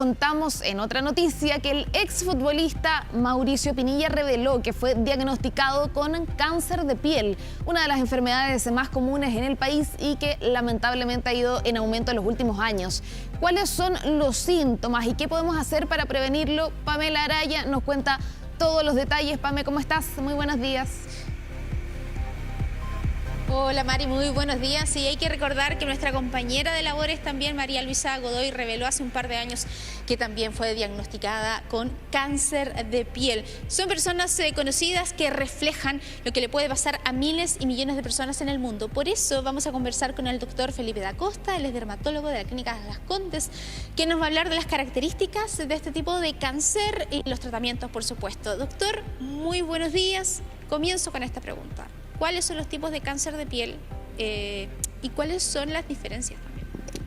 Contamos en otra noticia que el exfutbolista Mauricio Pinilla reveló que fue diagnosticado con cáncer de piel, una de las enfermedades más comunes en el país y que lamentablemente ha ido en aumento en los últimos años. ¿Cuáles son los síntomas y qué podemos hacer para prevenirlo? Pamela Araya nos cuenta todos los detalles. Pame, ¿cómo estás? Muy buenos días. Hola Mari, muy buenos días. Y hay que recordar que nuestra compañera de labores también, María Luisa Godoy, reveló hace un par de años que también fue diagnosticada con cáncer de piel. Son personas conocidas que reflejan lo que le puede pasar a miles y millones de personas en el mundo. Por eso vamos a conversar con el doctor Felipe da Costa, él es dermatólogo de la Clínica Las Condes, que nos va a hablar de las características de este tipo de cáncer y los tratamientos, por supuesto. Doctor, muy buenos días. Comienzo con esta pregunta. ¿Cuáles son los tipos de cáncer de piel y cuáles son las diferencias también?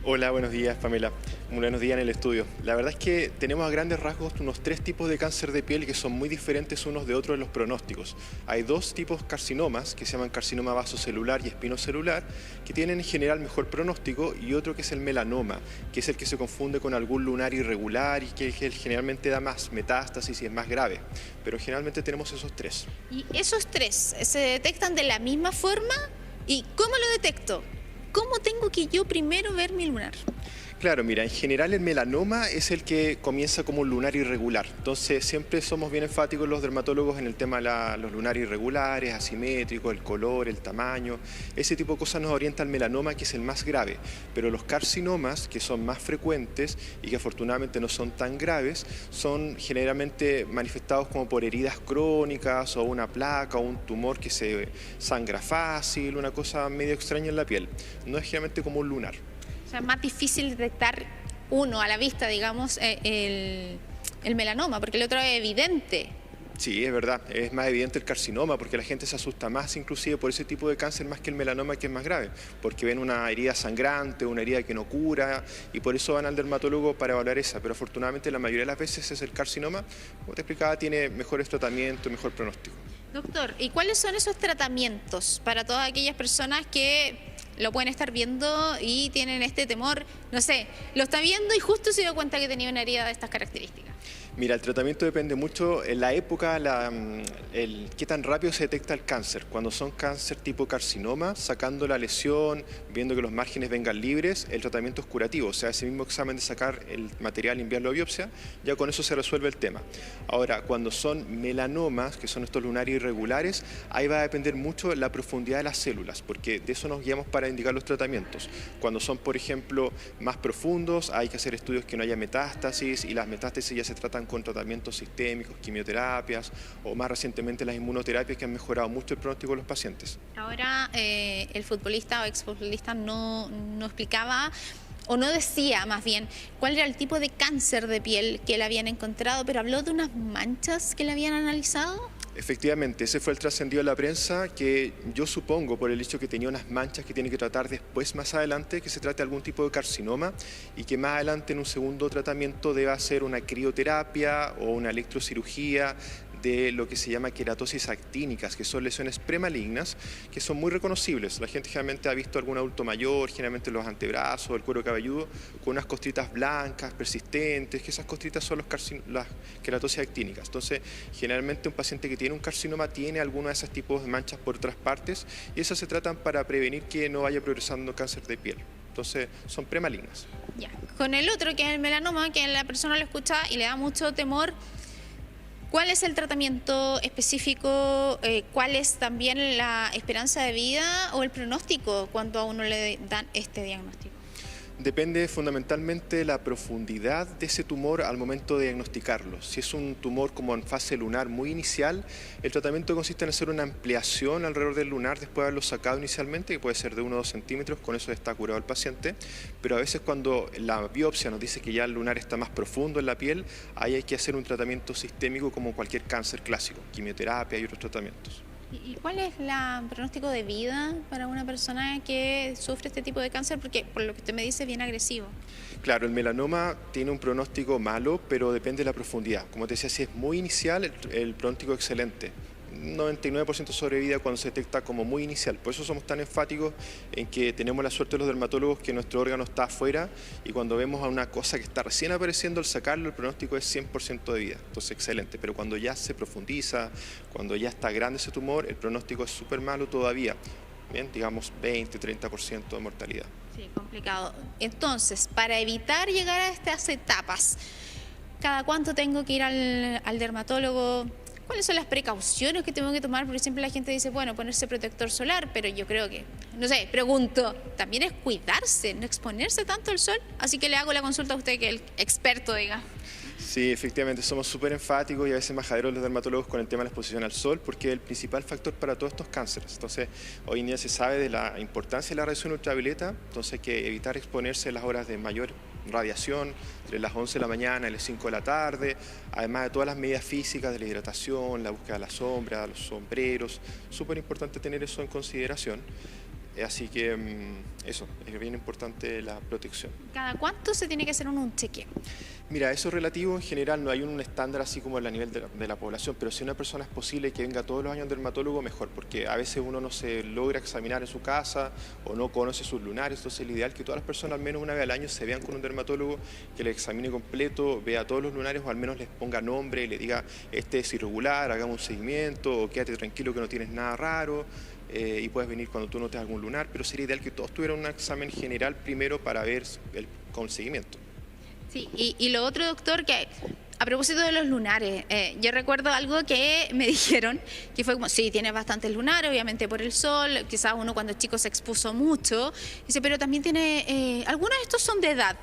Hola, buenos días Pamela. Buenos días en el estudio. La verdad es que tenemos a grandes rasgos unos 3 tipos de cáncer de piel que son muy diferentes unos de otros en los pronósticos. Hay 2 tipos de carcinomas que se llaman carcinoma vasocelular y espinocelular, que tienen en general mejor pronóstico, y otro que es el melanoma, que es el que se confunde con algún lunar irregular y que generalmente da más metástasis y es más grave. Pero generalmente tenemos esos 3. ¿Y esos 3 se detectan de la misma forma? ¿Y cómo lo detecto? ¿Cómo tengo que yo primero ver mi lunar? Claro, mira, en general el melanoma es el que comienza como un lunar irregular. Entonces siempre somos bien enfáticos los dermatólogos en el tema de los lunares irregulares, asimétricos, el color, el tamaño. Ese tipo de cosas nos orienta al melanoma, que es el más grave. Pero los carcinomas, que son más frecuentes y que afortunadamente no son tan graves, son generalmente manifestados como por heridas crónicas o una placa o un tumor que se sangra fácil, una cosa medio extraña en la piel. No es generalmente como un lunar. O sea, es más difícil detectar uno a la vista, digamos, el melanoma, porque el otro es evidente. Sí, es verdad, es más evidente el carcinoma porque la gente se asusta más inclusive por ese tipo de cáncer más que el melanoma, que es más grave, porque ven una herida sangrante, una herida que no cura, y por eso van al dermatólogo para evaluar esa. Pero afortunadamente la mayoría de las veces es el carcinoma, como te explicaba, tiene mejores tratamientos, mejor pronóstico. Doctor, ¿y cuáles son esos tratamientos para todas aquellas personas que lo pueden estar viendo y tienen este temor? No sé, lo está viendo y justo se dio cuenta que tenía una herida de estas características. Mira, el tratamiento depende mucho en la época, qué tan rápido se detecta el cáncer. Cuando son cáncer tipo carcinoma, sacando la lesión, viendo que los márgenes vengan libres, el tratamiento es curativo. O sea, ese mismo examen de sacar el material y enviarlo a biopsia, ya con eso se resuelve el tema. Ahora, cuando son melanomas, que son estos lunares irregulares, ahí va a depender mucho la profundidad de las células, porque de eso nos guiamos para indicar los tratamientos. Cuando son, por ejemplo, más profundos, hay que hacer estudios que no haya metástasis, y las metástasis ya se tratan con tratamientos sistémicos, quimioterapias o más recientemente las inmunoterapias, que han mejorado mucho el pronóstico de los pacientes. Ahora, el futbolista o exfutbolista no explicaba o no decía más bien cuál era el tipo de cáncer de piel que le habían encontrado, pero habló de unas manchas que le habían analizado. Efectivamente, ese fue el trascendido de la prensa, que yo supongo por el hecho que tenía unas manchas que tiene que tratar después, más adelante, que se trate de algún tipo de carcinoma, y que más adelante en un segundo tratamiento deba hacer una crioterapia o una electrocirugía de lo que se llama queratosis actínicas, que son lesiones premalignas, que son muy reconocibles. La gente generalmente ha visto a algún adulto mayor, generalmente los antebrazos, el cuero cabelludo, con unas costritas blancas, persistentes, que esas costritas son las queratosis actínicas. Entonces, generalmente un paciente que tiene un carcinoma tiene alguno de esos tipos de manchas por otras partes, y esas se tratan para prevenir que no vaya progresando cáncer de piel. Entonces, son premalignas. Ya. Con el otro, que es el melanoma, que la persona lo escucha y le da mucho temor, ¿cuál es el tratamiento específico? ¿Cuál es también la esperanza de vida o el pronóstico cuando a uno le dan este diagnóstico? Depende fundamentalmente de la profundidad de ese tumor al momento de diagnosticarlo. Si es un tumor como en fase lunar muy inicial, el tratamiento consiste en hacer una ampliación alrededor del lunar después de haberlo sacado inicialmente, que puede ser de 1 o 2 centímetros, con eso está curado el paciente. Pero a veces cuando la biopsia nos dice que ya el lunar está más profundo en la piel, ahí hay que hacer un tratamiento sistémico como cualquier cáncer clásico, quimioterapia y otros tratamientos. ¿Y cuál es el pronóstico de vida para una persona que sufre este tipo de cáncer? Porque por lo que usted me dice es bien agresivo. Claro, el melanoma tiene un pronóstico malo, pero depende de la profundidad. Como te decía, si es muy inicial, el pronóstico es excelente. 99% de sobrevida cuando se detecta como muy inicial. Por eso somos tan enfáticos en que tenemos la suerte los dermatólogos que nuestro órgano está afuera y cuando vemos a una cosa que está recién apareciendo, al sacarlo, el pronóstico es 100% de vida. Entonces, excelente. Pero cuando ya se profundiza, cuando ya está grande ese tumor, el pronóstico es súper malo todavía. Bien, digamos 20-30% de mortalidad. Sí, complicado. Entonces, para evitar llegar a estas etapas, ¿cada cuánto tengo que ir al dermatólogo? ¿Cuáles son las precauciones que tengo que tomar? Porque siempre la gente dice, bueno, ponerse protector solar, pero yo creo que, no sé, pregunto, también es cuidarse, no exponerse tanto al sol. Así que le hago la consulta a usted, que el experto diga. Sí, efectivamente, somos súper enfáticos y a veces majaderos los dermatólogos con el tema de la exposición al sol, porque es el principal factor para todos estos cánceres. Entonces, hoy en día se sabe de la importancia de la radiación ultravioleta, entonces hay que evitar exponerse en las horas de mayor radiación, entre las 11 de la mañana y las 5 de la tarde, además de todas las medidas físicas de la hidratación, la búsqueda de la sombra, los sombreros, súper importante tener eso en consideración. Así que eso, es bien importante la protección. ¿Cada cuánto se tiene que hacer un chequeo? Mira, eso es relativo, en general no hay un estándar así como a nivel de la población, pero si una persona es posible que venga todos los años al dermatólogo, mejor, porque a veces uno no se logra examinar en su casa o no conoce sus lunares, entonces el ideal es que todas las personas al menos una vez al año se vean con un dermatólogo, que les examine completo, vea todos los lunares o al menos les ponga nombre y le diga, este es irregular, hagamos un seguimiento o quédate tranquilo que no tienes nada raro. Y puedes venir cuando tú notes algún lunar, pero sería ideal que todos tuvieran un examen general primero para ver con seguimiento. Sí, y lo otro, doctor, que a propósito de los lunares, yo recuerdo algo que me dijeron, que fue como, sí, tienes bastantes lunares, obviamente por el sol, quizás uno cuando chico se expuso mucho, dice, pero también tiene, algunos de estos son de edad.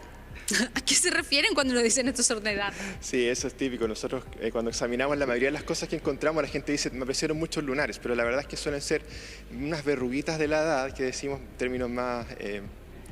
¿A qué se refieren cuando nos dicen estos son de edad? Sí, eso es típico. Nosotros cuando examinamos la mayoría de las cosas que encontramos, la gente dice, me aparecieron muchos lunares, pero la verdad es que suelen ser unas verruguitas de la edad, que decimos en términos más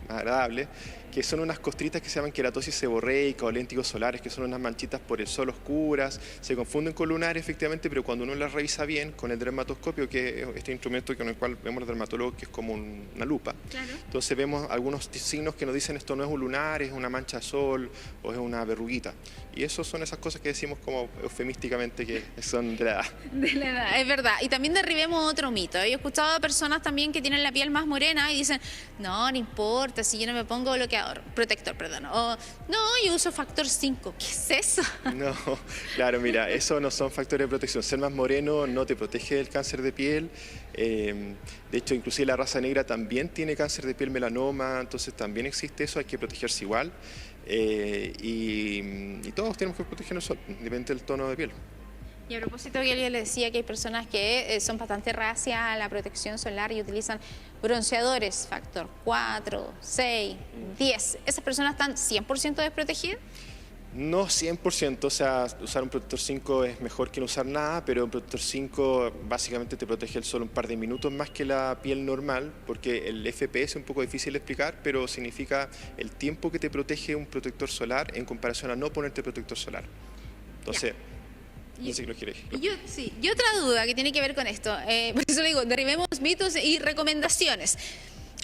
agradables, que son unas costritas que se llaman queratosis seborreica o léntigos solares, que son unas manchitas por el sol oscuras, se confunden con lunares efectivamente, pero cuando uno las revisa bien con el dermatoscopio, que es este instrumento con el cual vemos los dermatólogos, que es como una lupa, claro. Entonces vemos algunos signos que nos dicen esto no es un lunar, es una mancha de sol o es una verruguita. Y eso son esas cosas que decimos como eufemísticamente que son de la edad. De la edad, es verdad. Y también derribemos otro mito. Yo he escuchado a personas también que tienen la piel más morena y dicen, no importa, si yo no me pongo protector, perdón. O, no, yo uso factor 5. ¿Qué es eso? No, claro, mira, eso no son factores de protección. Ser más moreno no te protege del cáncer de piel. De hecho, inclusive la raza negra también tiene cáncer de piel, melanoma, entonces también existe eso, hay que protegerse igual. Y todos tenemos que protegernos sol, independientemente del tono de piel. Y a propósito, que yo le decía que hay personas que son bastante reacias a la protección solar y utilizan bronceadores, factor 4, 6, 10. ¿Esas personas están 100% desprotegidas? No 100%, o sea, usar un protector 5 es mejor que no usar nada, pero un protector 5 básicamente te protege el sol un par de minutos más que la piel normal, porque el FPS es un poco difícil de explicar, pero significa el tiempo que te protege un protector solar en comparación a no ponerte protector solar. Entonces... No sé qué lo quieres. Y otra duda que tiene que ver con esto, por eso le digo, derribemos mitos y recomendaciones.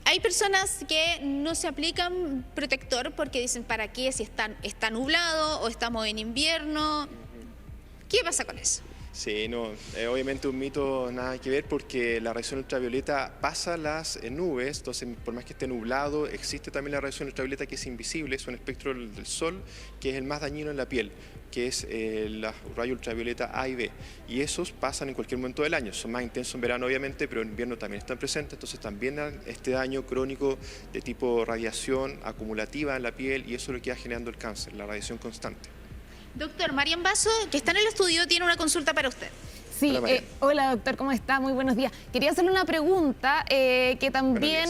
Hay personas que no se aplican protector porque dicen, ¿para qué? Si está nublado o estamos en invierno. ¿Qué pasa con eso? Sí, no, obviamente un mito nada que ver porque la radiación ultravioleta pasa las nubes, entonces por más que esté nublado, existe también la radiación ultravioleta que es invisible, es un espectro del sol que es el más dañino en la piel, que es la raya ultravioleta A y B, y esos pasan en cualquier momento del año, son más intensos en verano obviamente, pero en invierno también están presentes, entonces también este daño crónico de tipo radiación acumulativa en la piel y eso es lo que va generando el cáncer, la radiación constante. Doctor, Marian Basso, que está en el estudio, tiene una consulta para usted. Sí, hola doctor, ¿cómo está? Muy buenos días. Quería hacerle una pregunta que también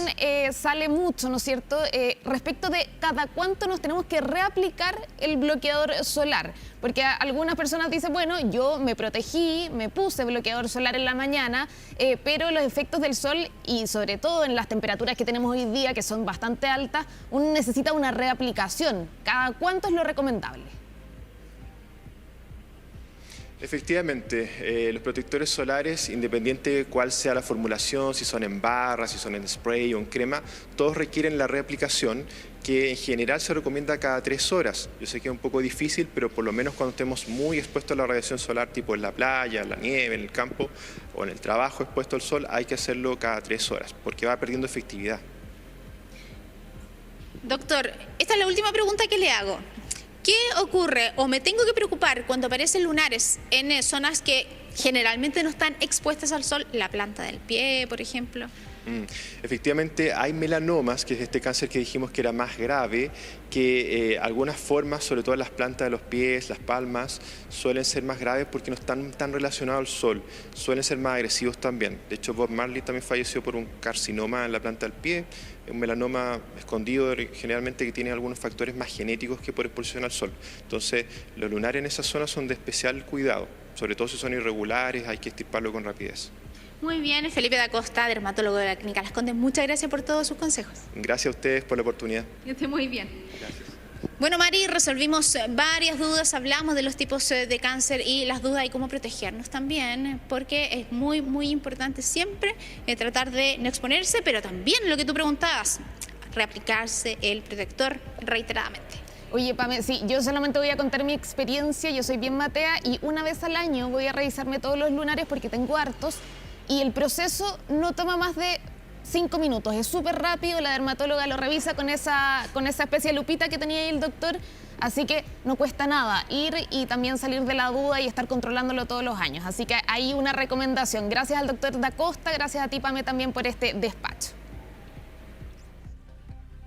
sale mucho, ¿no es cierto? Respecto de cada cuánto nos tenemos que reaplicar el bloqueador solar. Porque algunas personas dicen, bueno, yo me protegí, me puse bloqueador solar en la mañana, pero los efectos del sol y sobre todo en las temperaturas que tenemos hoy día, que son bastante altas, uno necesita una reaplicación. ¿Cada cuánto es lo recomendable? Efectivamente, los protectores solares, independiente de cuál sea la formulación, si son en barra, si son en spray o en crema, todos requieren la reaplicación, que en general se recomienda cada 3 horas. Yo sé que es un poco difícil, pero por lo menos cuando estemos muy expuestos a la radiación solar, tipo en la playa, en la nieve, en el campo o en el trabajo expuesto al sol, hay que hacerlo cada 3 horas, porque va perdiendo efectividad. Doctor, esta es la última pregunta que le hago. ¿Qué ocurre o me tengo que preocupar cuando aparecen lunares en zonas que generalmente no están expuestas al sol? La planta del pie, por ejemplo. Efectivamente, hay melanomas, que es este cáncer que dijimos que era más grave, que algunas formas, sobre todo en las plantas de los pies, las palmas, suelen ser más graves porque no están tan relacionados al sol, suelen ser más agresivos también. De hecho, Bob Marley también falleció por un carcinoma en la planta del pie, un melanoma escondido generalmente que tiene algunos factores más genéticos que por exposición al sol. Entonces, los lunares en esa zona son de especial cuidado, sobre todo si son irregulares, hay que extirparlo con rapidez. Muy bien, Felipe da Costa, dermatólogo de la Clínica Las Condes, muchas gracias por todos sus consejos. Gracias a ustedes por la oportunidad. Que esté muy bien. Gracias. Bueno, Mari, resolvimos varias dudas, hablamos de los tipos de cáncer y las dudas y cómo protegernos también, porque es muy importante siempre tratar de no exponerse, pero también lo que tú preguntabas, reaplicarse el protector reiteradamente. Oye, Pame, sí, yo solamente voy a contar mi experiencia, yo soy bien matea y una vez al año voy a revisarme todos los lunares porque tengo hartos y el proceso no toma más de 5 minutos, es súper rápido, la dermatóloga lo revisa con esa especie de lupita que tenía ahí el doctor, así que no cuesta nada ir y también salir de la duda y estar controlándolo todos los años. Así que hay una recomendación. Gracias al doctor Da Costa, gracias a ti, Pame, también por este despacho.